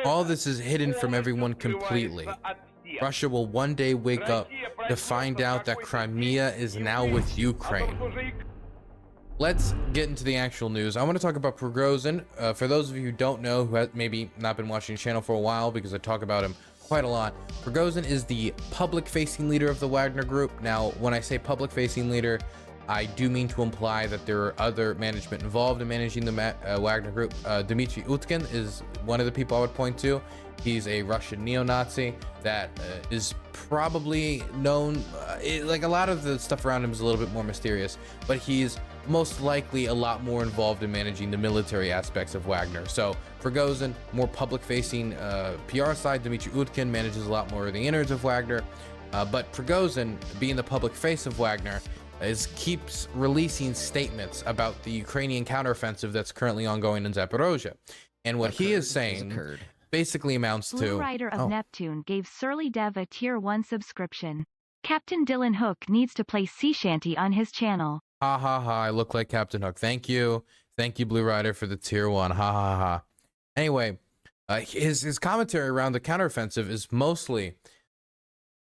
All this is hidden from everyone completely. Russia will one day wake up to find out that Crimea is now with Ukraine. Let's get into the actual news. I want to talk about Prigozhin. For those of you who don't know, who have maybe not been watching the channel for a while, because I talk about him quite a lot, Prigozhin is the public-facing leader of the Wagner group. Now, when I say public-facing leader, I do mean to imply that there are other management involved in managing the Wagner group. Dmitry Utkin is one of the people I would point to. He's a Russian neo-Nazi that is probably known, like a lot of the stuff around him is a little bit more mysterious, but he's most likely a lot more involved in managing the military aspects of Wagner. So Prigozhin, more public-facing PR side. Dmitry Utkin manages a lot more of the innards of Wagner. But Prigozhin, being the public face of Wagner, keeps releasing statements about the Ukrainian counteroffensive that's currently ongoing in Zaporozhye. And what he is saying basically amounts to... Blue Rider of Neptune gave Surly Dev a Tier 1 subscription. Captain Dylan Hook needs to play sea shanty on his channel. Ha ha ha, I look like Captain Hook. Thank you. Thank you, Blue Rider, for the Tier 1. Ha ha ha. Anyway, his commentary around the counteroffensive is mostly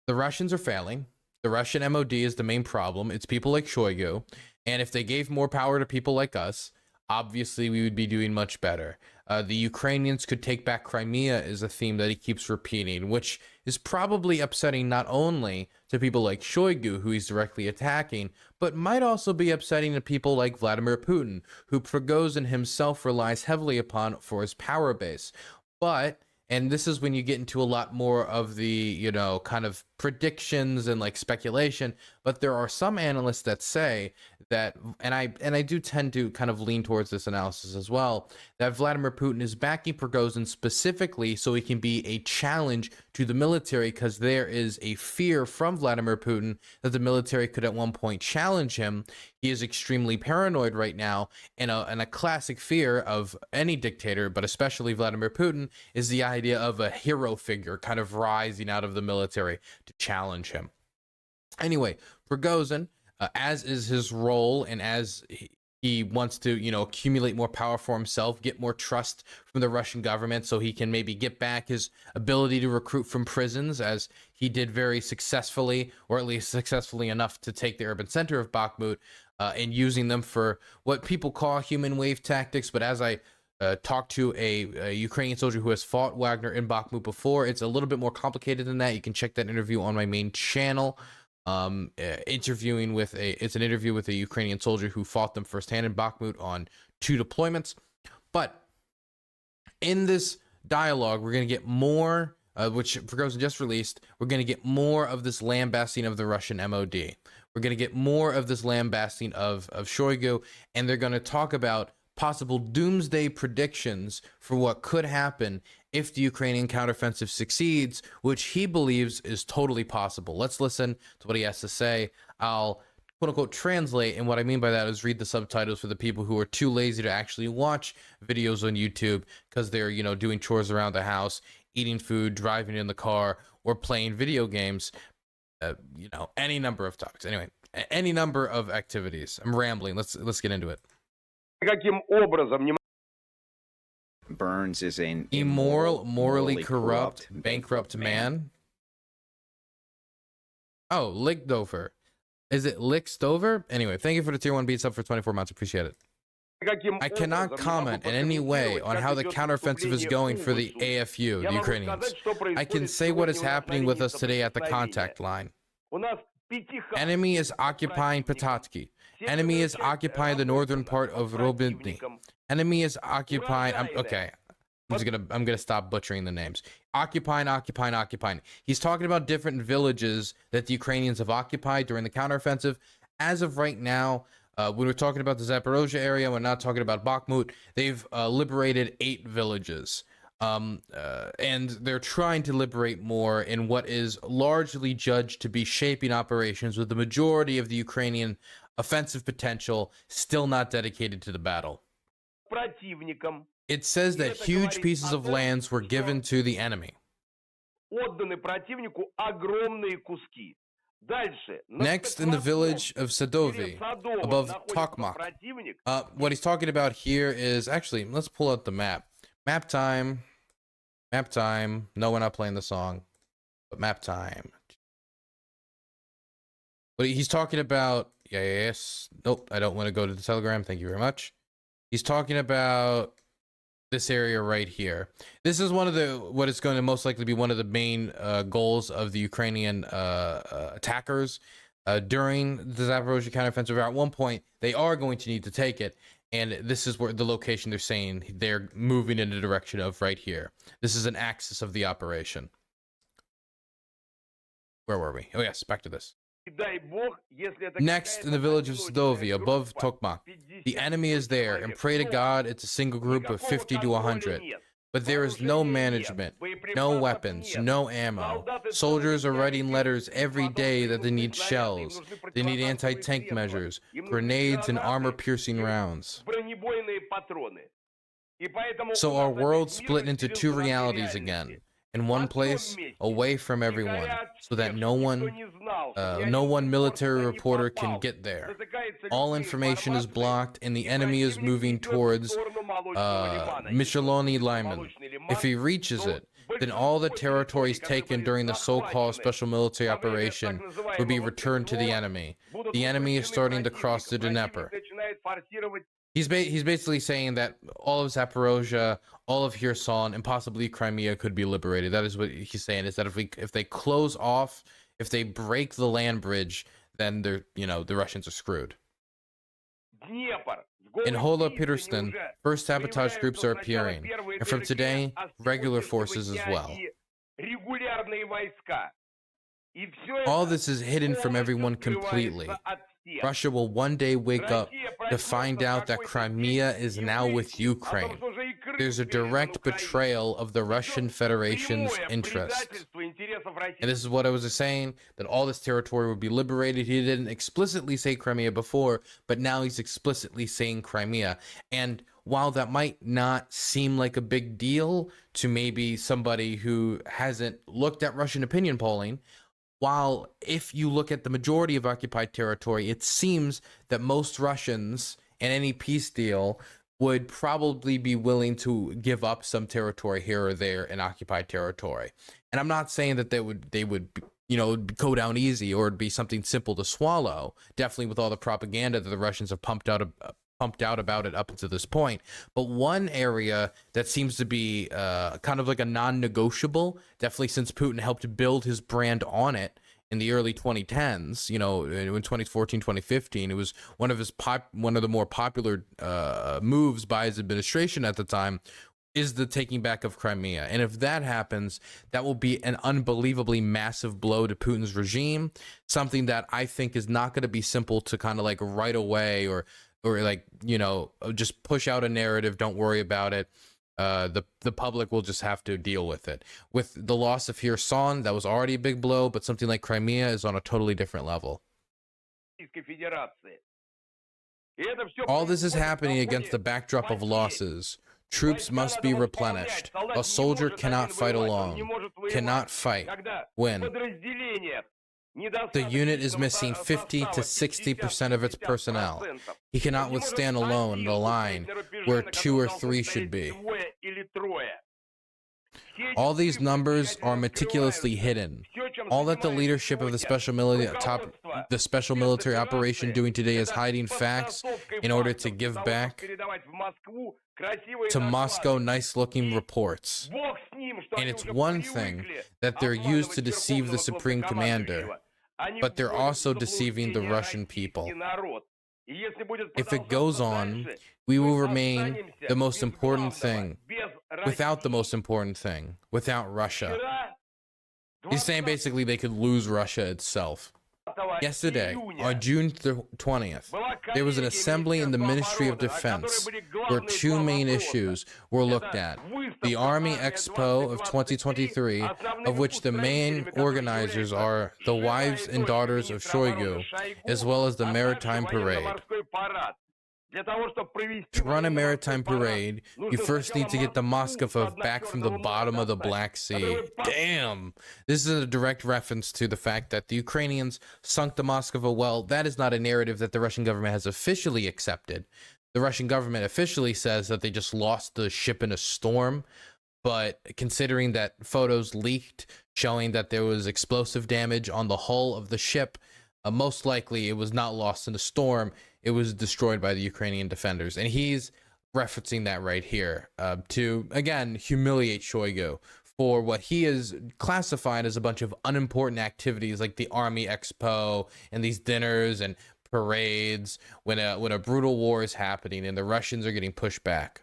the Russians are failing. The Russian MOD is the main problem. It's people like Shoigu. And if they gave more power to people like us, obviously we would be doing much better. The Ukrainians could take back Crimea is a theme that he keeps repeating, which is probably upsetting not only to people like Shoigu, who he's directly attacking, but might also be upsetting to people like Vladimir Putin, who Prigozhin himself relies heavily upon for his power base. But, and this is when you get into a lot more of the, you know, kind of predictions and like speculation, but there are some analysts that say that, and I do tend to kind of lean towards this analysis as well, that Vladimir Putin is backing Prigozhin specifically so he can be a challenge to the military, because there is a fear from Vladimir Putin that the military could at one point challenge him. He is extremely paranoid right now, and a classic fear of any dictator, but especially Vladimir Putin, is the idea of a hero figure kind of rising out of the military to challenge him. Anyway, Prigozhin, as is his role, and as he wants to, you know, accumulate more power for himself, get more trust from the Russian government so he can maybe get back his ability to recruit from prisons, as he did very successfully, or at least successfully enough to take the urban center of Bakhmut, and using them for what people call human wave tactics. But as I talked to a Ukrainian soldier who has fought Wagner in Bakhmut before, it's a little bit more complicated than that. You can check that interview on my main channel. It's an interview with a Ukrainian soldier who fought them firsthand in Bakhmut on 2 deployments. But in this dialogue, we're going to get more, which Prigozhin just released, we're going to get more of this lambasting of the Russian MOD. We're going to get more of this lambasting of Shoigu, and they're going to talk about possible doomsday predictions for what could happen if the Ukrainian counteroffensive succeeds, which he believes is totally possible. Let's listen to what he has to say. I'll quote-unquote translate, and what I mean by that is read the subtitles for the people who are too lazy to actually watch videos on YouTube because they're, you know, doing chores around the house, eating food, driving in the car, or playing video games. You know, any number of topics. Anyway, any number of activities. I'm rambling. Let's get into it. Burns is an immoral, morally corrupt, bankrupt man. Oh, Lickdover. Is it Lickstover? Anyway, thank you for the Tier 1 beats up for 24 months. Appreciate it. I cannot comment in any way on how the counteroffensive is going for the AFU, the Ukrainians. I can say what is happening with us today at the contact line. Enemy is occupying Patatsky. Enemy is occupying the northern part of Robotny. Enemy is occupying... okay. I'm gonna stop butchering the names. Occupying. He's talking about different villages that the Ukrainians have occupied during the counteroffensive. As of right now, when we're talking about the Zaporozhye area, we're not talking about Bakhmut. They've liberated 8 villages. And they're trying to liberate more in what is largely judged to be shaping operations, with the majority of the Ukrainian offensive potential still not dedicated to the battle. It says that huge pieces of lands were given to the enemy. Next, in the village of Sadovi, above Tokmak. What he's talking about here is, actually, let's pull out the map. Map time. Map time. No, we're not playing the song, but map time. But he's talking about, yes. Nope, I don't want to go to the Telegram. Thank you very much. He's talking about this area right here. This is one of the, what is going to most likely be one of the main goals of the Ukrainian attackers during the Zaporozhye counteroffensive. At one point, they are going to need to take it. And this is where the location they're saying they're moving in the direction of right here. This is an axis of the operation. Where were we? Oh, yes, back to this. Next, in the village of Sdovi, above Tokmak, the enemy is there, and pray to God it's a single group of 50 to 100. But there is no management, no weapons, no ammo. Soldiers are writing letters every day that they need shells. They need anti-tank measures, grenades, and armor-piercing rounds. So our world split into two realities again. In one place, away from everyone, so that no one military reporter can get there. All information is blocked, and the enemy is moving towards Micheloni Lyman. If he reaches it, then all the territories taken during the so-called special military operation will be returned to the enemy. The enemy is starting to cross the Dnieper. He's basically saying that all of Zaporozhye, all of Kherson, and possibly Crimea could be liberated. That is what he's saying, is that if they close off, if they break the land bridge, then they're, the Russians are screwed. In Hola Peterston, first sabotage groups are appearing, and from today, regular forces as well. All this is hidden from everyone completely. Russia will one day wake up to find out that Crimea is now with Ukraine. There's a direct betrayal of the Russian Federation's interests. And this is what I was saying, that all this territory would be liberated. He didn't explicitly say Crimea before, but now he's explicitly saying Crimea. And while that might not seem like a big deal to maybe somebody who hasn't looked at Russian opinion polling, while if you look at the majority of occupied territory, it seems that most Russians in any peace deal would probably be willing to give up some territory here or there in occupied territory. And I'm not saying that they would go down easy or it'd be something simple to swallow, definitely with all the propaganda that the Russians have pumped out about it up until this point. But one area that seems to be kind of like a non-negotiable, definitely since Putin helped build his brand on it in the early 2010s, in 2014, 2015, it was one of the more popular moves by his administration at the time, is the taking back of Crimea. And if that happens, that will be an unbelievably massive blow to Putin's regime, something that I think is not going to be simple to kind of like right away or just push out a narrative, don't worry about it. The public will just have to deal with it. With the loss of Kherson, that was already a big blow, but something like Crimea is on a totally different level. All this is happening against the backdrop of losses. Troops must be replenished. A soldier cannot fight alone, cannot fight, win. The unit is missing 50 to 60% of its personnel. He cannot withstand alone in a line where 2 or 3 should be. All these numbers are meticulously hidden. All that the leadership of the special military operation doing today is hiding facts in order to give back to Moscow nice-looking reports. And it's one thing that they're used to deceive the Supreme Commander, but they're also deceiving the Russian people. If it goes on, we will remain the most important thing, without the most important thing, without Russia. He's saying basically they could lose Russia itself. Yesterday, on June 20th, there was an assembly in the Ministry of Defense where 2 main issues were looked at. The Army Expo of 2023, of which the main organizers are the wives and daughters of Shoigu, as well as the Maritime Parade. To run a maritime parade, you first need to get the Moskva back from the bottom of the Black Sea. Damn! This is a direct reference to the fact that the Ukrainians sunk the Moskva. Well, that is not a narrative that the Russian government has officially accepted. The Russian government officially says that they just lost the ship in a storm, but considering that photos leaked showing that there was explosive damage on the hull of the ship, most likely it was not lost in a storm. It was destroyed by the Ukrainian defenders. And he's referencing that right here to, again, humiliate Shoigu for what he is classified as a bunch of unimportant activities like the Army Expo and these dinners and parades when a brutal war is happening and the Russians are getting pushed back,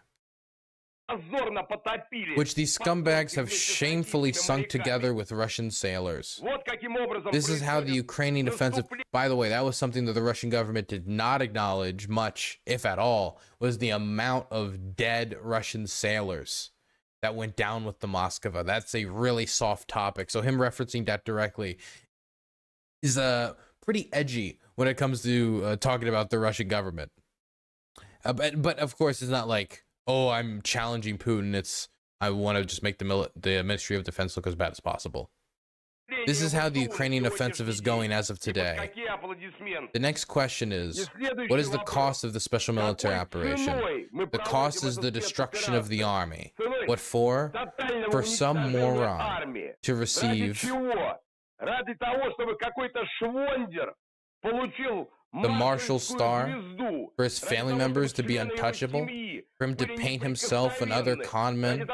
which these scumbags have shamefully sunk together with Russian sailors. This is how the Ukrainian offensive, by the way, that was something that the Russian government did not acknowledge much, if at all, was the amount of dead Russian sailors that went down with the Moskva. That's a really soft topic. So him referencing that directly is pretty edgy when it comes to talking about the Russian government. But of course, it's not like, oh, I'm challenging Putin. It's, I want to just make the Ministry of Defense look as bad as possible. This is how the Ukrainian offensive is going as of today. The next question is, what is the cost of the special military operation? The cost is the destruction of the army. What for? For some moron to receive the Marshal Star, for his family members to be untouchable, for him to paint himself and other conmen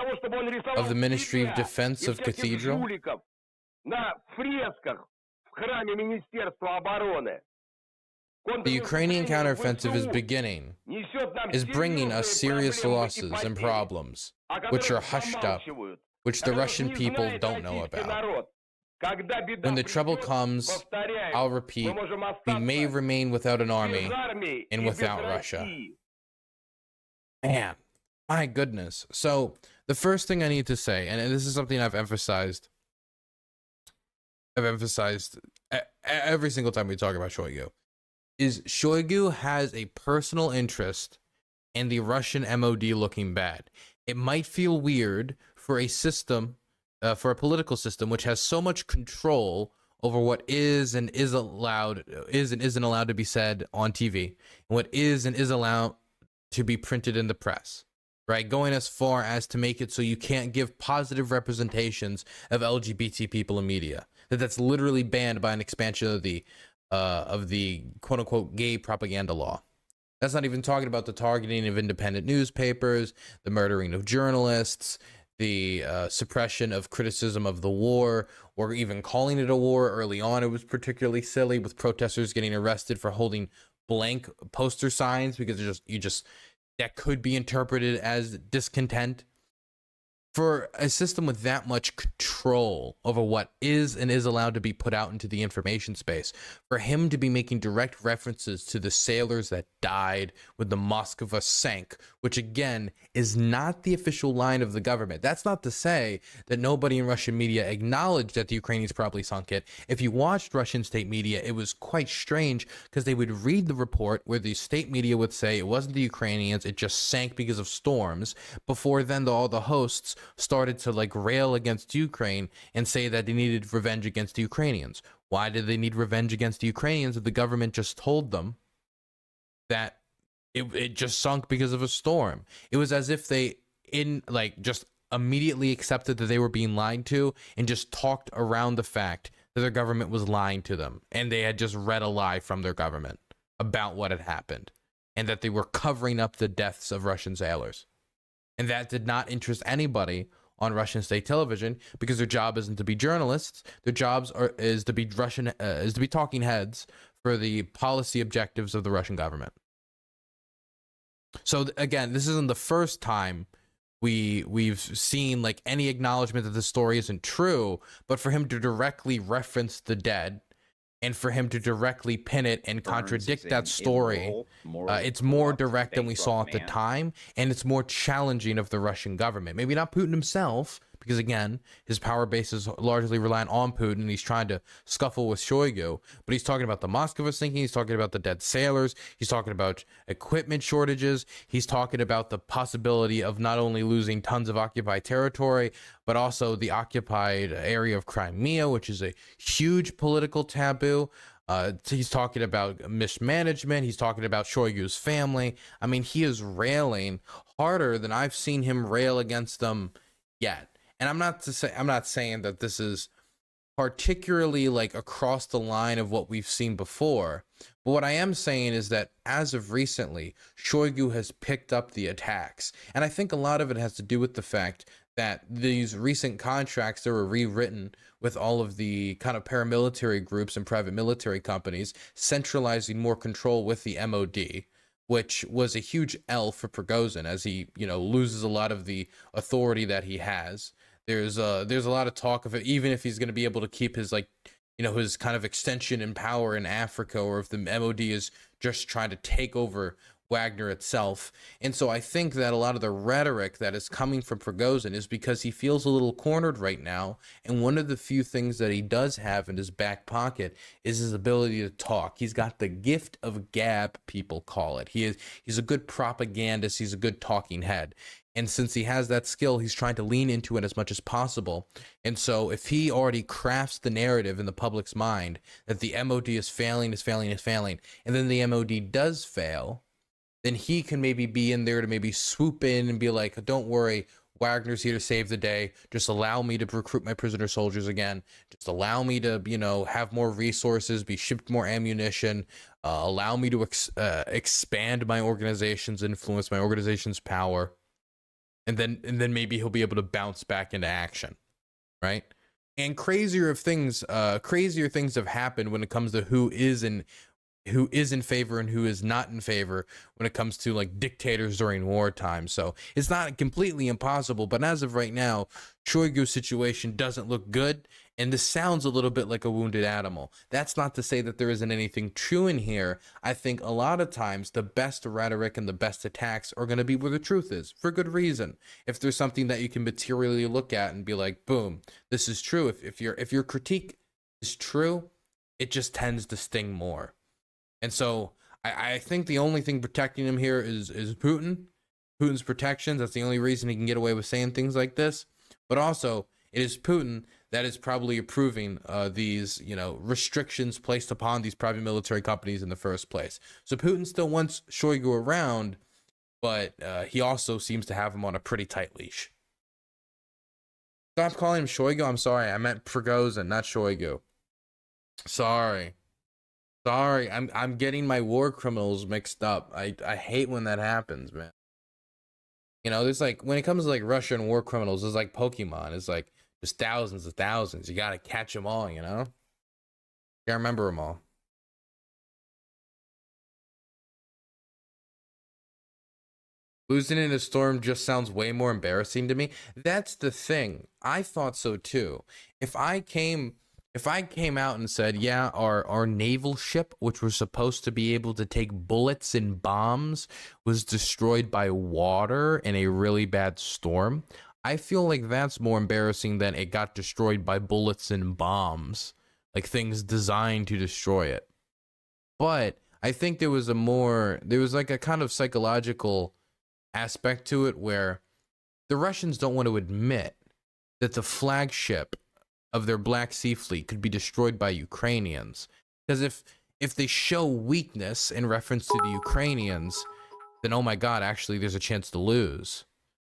of the Ministry of Defense of Cathedral. The Ukrainian counteroffensive is bringing us serious losses and problems, which are hushed up, which the Russian people don't know about. When the trouble comes, I'll repeat, we may remain without an army and without Russia. Man, my goodness. So the first thing I need to say, and this is something I've emphasized every single time we talk about Shoigu, is Shoigu has a personal interest in the Russian MOD looking bad. It might feel weird for a system, for a political system which has so much control over what is and isn't allowed to be said on TV, and what is and is allowed to be printed in the press, right? Going as far as to make it so you can't give positive representations of LGBT people in media. That's literally banned by an expansion of the quote unquote gay propaganda law. That's not even talking about the targeting of independent newspapers, the murdering of journalists, the suppression of criticism of the war, or even calling it a war. Early on, it was particularly silly, with protesters getting arrested for holding blank poster signs because that could be interpreted as discontent. For a system with that much control over what is and is allowed to be put out into the information space, for him to be making direct references to the sailors that died when the Moskva sank, which again is not the official line of the government. That's not to say that nobody in Russian media acknowledged that the Ukrainians probably sunk it. If you watched Russian state media, it was quite strange because they would read the report where the state media would say it wasn't the Ukrainians, it just sank because of storms. Before then, all the hosts started to rail against Ukraine and say that they needed revenge against the Ukrainians. Why did they need revenge against the Ukrainians if the government just told them that it just sunk because of a storm? It was as if they just immediately accepted that they were being lied to and just talked around the fact that their government was lying to them, and they had just read a lie from their government about what had happened, and that they were covering up the deaths of Russian sailors. And that did not interest anybody on Russian state television, because their job isn't to be journalists. Their jobs is to be talking heads for the policy objectives of the Russian government. So again, this isn't the first time we've seen any acknowledgement that the story isn't true, but for him to directly reference the dead, and for him to directly pin it and contradict that story, it's more direct than we saw at the time, and it's more challenging of the Russian government. Maybe not Putin himself, because again, his power base is largely reliant on Putin, and he's trying to scuffle with Shoigu, but he's talking about the Moskva sinking, he's talking about the dead sailors, he's talking about equipment shortages, he's talking about the possibility of not only losing tons of occupied territory, but also the occupied area of Crimea, which is a huge political taboo. He's talking about mismanagement. He's talking about Shoigu's family. I mean, he is railing harder than I've seen him rail against them yet. And I'm not saying that this is particularly like across the line of what we've seen before. But what I am saying is that as of recently, Shoigu has picked up the attacks. And I think a lot of it has to do with the fact that these recent contracts that were rewritten with all of the kind of paramilitary groups and private military companies centralizing more control with the MOD, which was a huge L for Prigozhin as he, loses a lot of the authority that he has. There's a lot of talk of it, even if he's going to be able to keep his his kind of extension in power in Africa, or if the MOD is just trying to take over Wagner itself. And so I think that a lot of the rhetoric that is coming from Prigozhin is because he feels a little cornered right now. And one of the few things that he does have in his back pocket is his ability to talk. He's got the gift of gab, people call it. He's a good propagandist. He's a good talking head. And since he has that skill, he's trying to lean into it as much as possible. And so if he already crafts the narrative in the public's mind that the MOD is failing, and then the MOD does fail, then he can maybe be in there to maybe swoop in and be like, don't worry, Wagner's here to save the day. Just allow me to recruit my prisoner soldiers again. Just allow me to, have more resources, be shipped more ammunition. Allow me to expand my organization's influence, my organization's power. And then maybe he'll be able to bounce back into action, right? And crazier things have happened when it comes to who is in favor and who is not in favor when it comes to like dictators during wartime. So it's not completely impossible, but as of right now, Shoigu's situation doesn't look good. And this sounds a little bit like a wounded animal. That's not to say that there isn't anything true in here. I think a lot of times the best rhetoric and the best attacks are going to be where the truth is, for good reason. If there's something that you can materially look at and be like, boom, this is true. If your critique is true, it just tends to sting more. And so I think the only thing protecting him here is Putin's protections. That's the only reason he can get away with saying things like this. But also, it is Putin that is probably approving these, restrictions placed upon these private military companies in the first place. So Putin still wants Shoigu around, but he also seems to have him on a pretty tight leash. Stop calling him Shoigu. I'm sorry. I meant Prigozhin, not Shoigu. Sorry, I'm getting my war criminals mixed up. I hate when that happens, man. There's like, when it comes to like Russian war criminals, it's like Pokemon. It's like there's thousands of thousands. You gotta catch them all, Can't remember them all. Losing in a storm just sounds way more embarrassing to me. That's the thing. I thought so too. If I came out and said, yeah, our naval ship, which was supposed to be able to take bullets and bombs, was destroyed by water in a really bad storm, I feel like that's more embarrassing than it got destroyed by bullets and bombs, like things designed to destroy it. But I think there was like a kind of psychological aspect to it where the Russians don't want to admit that the flagship of their Black Sea fleet could be destroyed by Ukrainians. Because if they show weakness in reference to the Ukrainians, then oh my god, actually there's a chance to lose.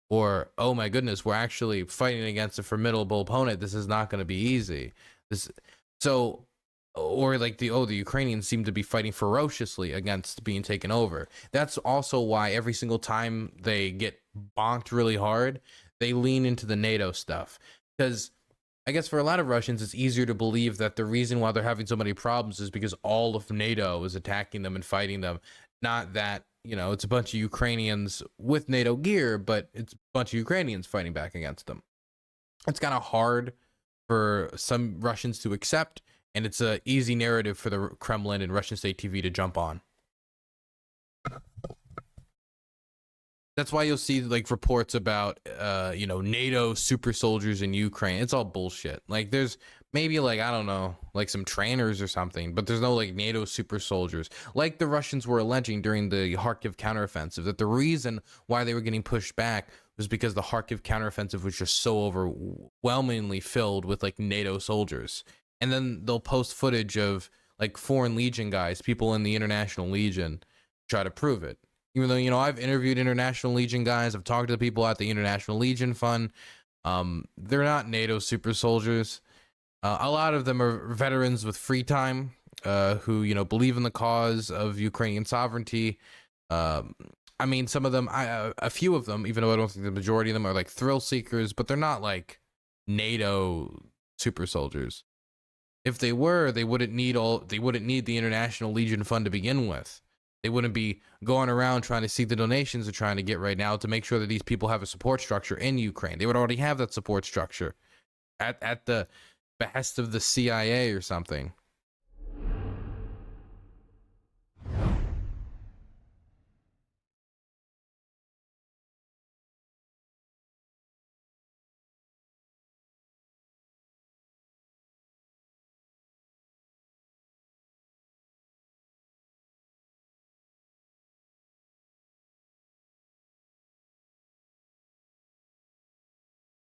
Or oh my goodness, we're actually fighting against a formidable opponent. This is not going to be easy. Or like the Ukrainians seem to be fighting ferociously against being taken over. That's also why every single time they get bonked really hard, they lean into the NATO stuff. Because I guess for a lot of Russians, it's easier to believe that the reason why they're having so many problems is because all of NATO is attacking them and fighting them. Not that, it's a bunch of Ukrainians with NATO gear, but it's a bunch of Ukrainians fighting back against them. It's kind of hard for some Russians to accept, and it's an easy narrative for the Kremlin and Russian state TV to jump on. That's why you'll see like reports about, NATO super soldiers in Ukraine. It's all bullshit. Like there's maybe like, I don't know, like some trainers or something, but there's no like NATO super soldiers. Like the Russians were alleging during the Kharkiv counteroffensive, that the reason why they were getting pushed back was because the Kharkiv counteroffensive was just so overwhelmingly filled with like NATO soldiers. And then they'll post footage of like Foreign Legion guys, people in the International Legion, try to prove it. Even though, I've interviewed International Legion guys, I've talked to the people at the International Legion Fund. They're not NATO super soldiers. A lot of them are veterans with free time, who, you know, believe in the cause of Ukrainian sovereignty. I mean, some of them, a few of them, even though I don't think the majority of them are like thrill seekers, but they're not like NATO super soldiers. If they were, they wouldn't need the International Legion Fund to begin with. They wouldn't be going around trying to seek the donations they're trying to get right now to make sure that these people have a support structure in Ukraine. They would already have that support structure at the behest of the CIA or something.